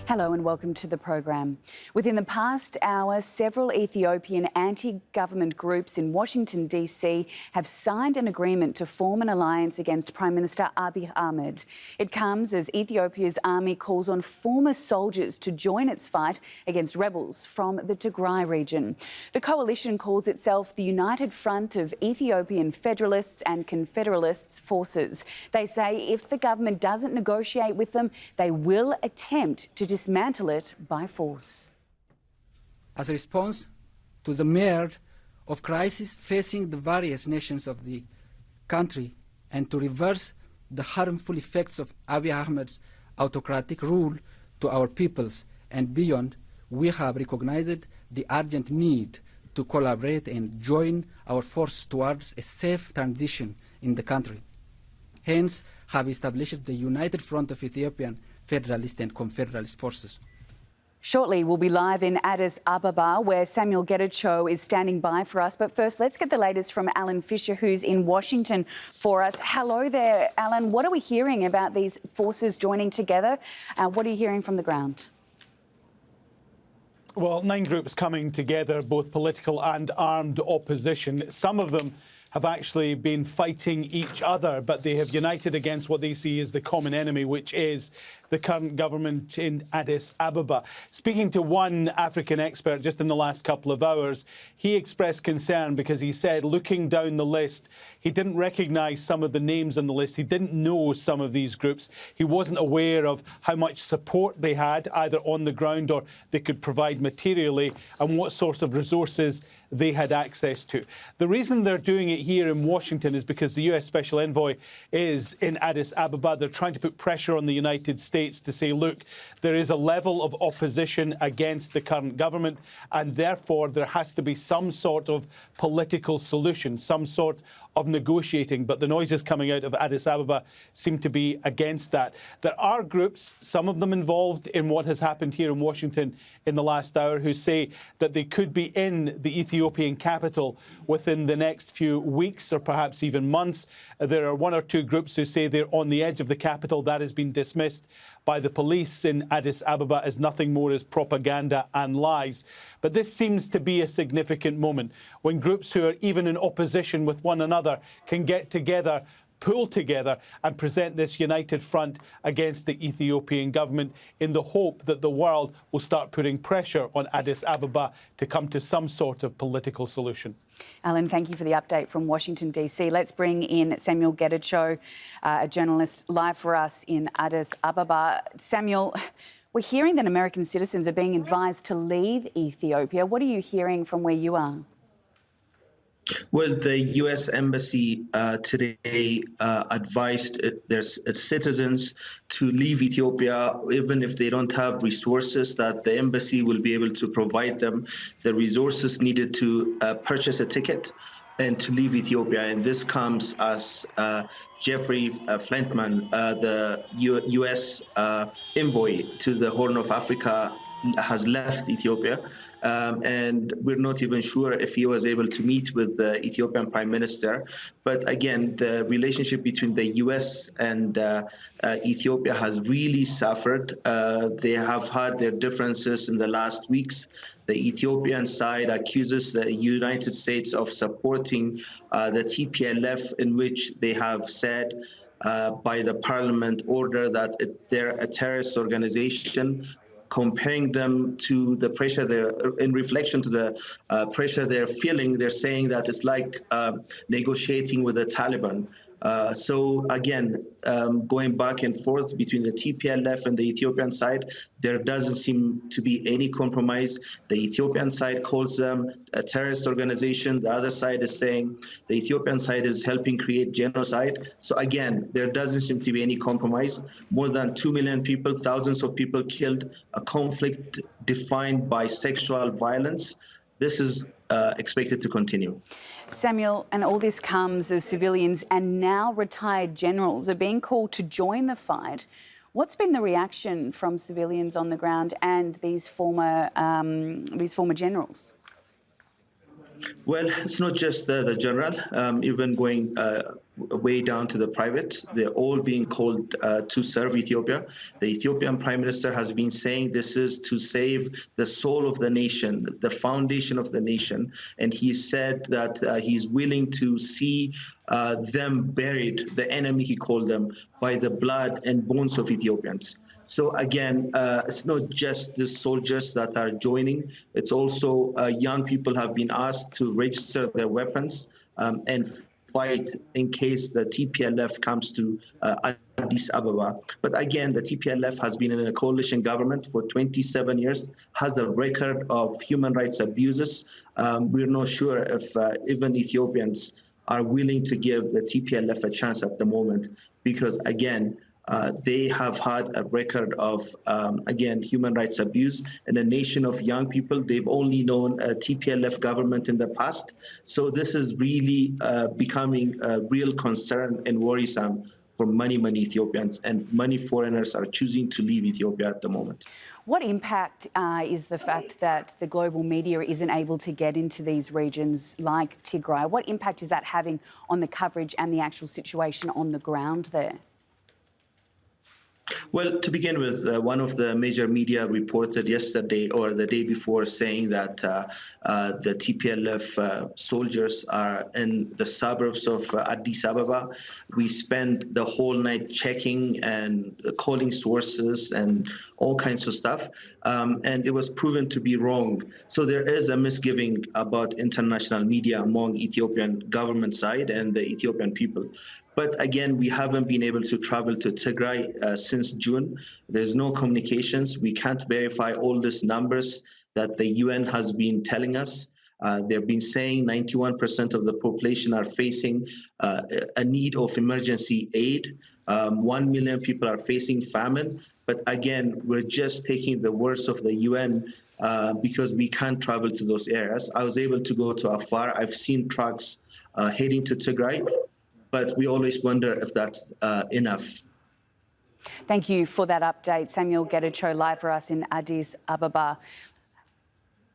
Hello and welcome to the program. Within the past hour, several Ethiopian anti-government groups in Washington, D.C. have signed an agreement to form an alliance against Prime Minister Abiy Ahmed. It comes as Ethiopia's army calls on former soldiers to join its fight against rebels from the Tigray region. The coalition calls itself the United Front of Ethiopian Federalists and Confederalists forces. They say if the government doesn't negotiate with them, they will attempt to dismantle it by force. As a response to the myriad of crises facing the various nations of the country and to reverse the harmful effects of Abiy Ahmed's autocratic rule to our peoples and beyond, we have recognized the urgent need to collaborate and join our forces towards a safe transition in the country. Hence, have established the United Front of Ethiopian Federalist and Confederalist forces. Shortly, we'll be live in Addis Ababa, where Samuel Getachew is standing by for us. But first, let's get the latest from Alan Fisher, who's in Washington for us. Hello there, Alan. What are we hearing about these forces joining together? What are you hearing from the ground? Well, 9 groups coming together, both political and armed opposition. Some of them have actually been fighting each other, but they have united against what they see as the common enemy, which is the current government in Addis Ababa. Speaking to one African expert just in the last couple of hours, he expressed concern because he said, looking down the list, he didn't recognise some of the names on the list. He didn't know some of these groups. He wasn't aware of how much support they had, either on the ground or they could provide materially, and what sorts of resources they had access to. The reason they're doing it here in Washington is because the US Special Envoy is in Addis Ababa. They're trying to put pressure on the United States to say, look, there is a level of opposition against the current government, and therefore there has to be some sort of political solution, some sort of negotiating. But the noises coming out of Addis Ababa seem to be against that. There are groups, some of them involved in what has happened here in Washington in the last hour, who say that they could be in the Ethiopian capital within the next few weeks or perhaps even months. There are 1 or 2 groups who say they're on the edge of the capital. That has been dismissed by the police in Addis Ababa as nothing more as propaganda and lies. But this seems to be a significant moment when groups who are even in opposition with one another can get together, pull together and present this united front against the Ethiopian government in the hope that the world will start putting pressure on Addis Ababa to come to some sort of political solution. Alan, thank you for the update from Washington, D.C. Let's bring in Samuel Getachew, a journalist live for us in Addis Ababa. Samuel, we're hearing that American citizens are being advised to leave Ethiopia. What are you hearing from where you are? Well, the U.S. Embassy today advised its citizens to leave Ethiopia, even if they don't have resources, that the embassy will be able to provide them the resources needed to purchase a ticket and to leave Ethiopia. And this comes as Jeffrey Flintman, the U.S. envoy to the Horn of Africa, has left Ethiopia. And we're not even sure if he was able to meet with the Ethiopian Prime Minister. But again, the relationship between the U.S. and Ethiopia has really suffered. They have had their differences in the last weeks. The Ethiopian side accuses the United States of supporting the TPLF, in which they have said by the parliament order that they're a terrorist organization, comparing them to the pressure in reflection to the pressure they're feeling. They're saying that it's like negotiating with the Taliban. So again, going back and forth between the TPLF and the Ethiopian side, there doesn't seem to be any compromise. The Ethiopian side calls them a terrorist organization. The other side is saying the Ethiopian side is helping create genocide. So again, there doesn't seem to be any compromise. More than 2 million people, thousands of people killed, a conflict defined by sexual violence. This is expected to continue. Samuel, and all this comes as civilians and now retired generals are being called to join the fight. What's been the reaction from civilians on the ground and these former generals? Well, it's not just the general, even going way down to the private. They're all being called to serve Ethiopia. The Ethiopian Prime Minister has been saying this is to save the soul of the nation, the foundation of the nation. And he said that he's willing to see them buried, the enemy, he called them, by the blood and bones of Ethiopians. So again, it's not just the soldiers that are joining. It's also young people have been asked to register their weapons and fight in case the TPLF comes to Addis Ababa. But again, the TPLF has been in a coalition government for 27 years, has a record of human rights abuses. We're not sure if even Ethiopians are willing to give the TPLF a chance at the moment, because again, they have had a record of, again, human rights abuse. In a nation of young people, they've only known a TPLF government in the past. So this is really becoming a real concern and worrisome for many Ethiopians, and many foreigners are choosing to leave Ethiopia at the moment. What impact is the fact that the global media isn't able to get into these regions like Tigray? What impact is that having on the coverage and the actual situation on the ground there? Well, to begin with, one of the major media reported yesterday or the day before saying that the TPLF soldiers are in the suburbs of Addis Ababa. We spent the whole night checking and calling sources and all kinds of stuff, and it was proven to be wrong. So there is a misgiving about international media among Ethiopian government side and the Ethiopian people. But again, we haven't been able to travel to Tigray since June. There's no communications. We can't verify all these numbers that the UN has been telling us. They've been saying 91% of the population are facing a need of emergency aid. 1 million people are facing famine. But again, we're just taking the words of the UN because we can't travel to those areas. I was able to go to Afar. I've seen trucks heading to Tigray, but we always wonder if that's enough. Thank you for that update. Samuel Getachew live for us in Addis Ababa.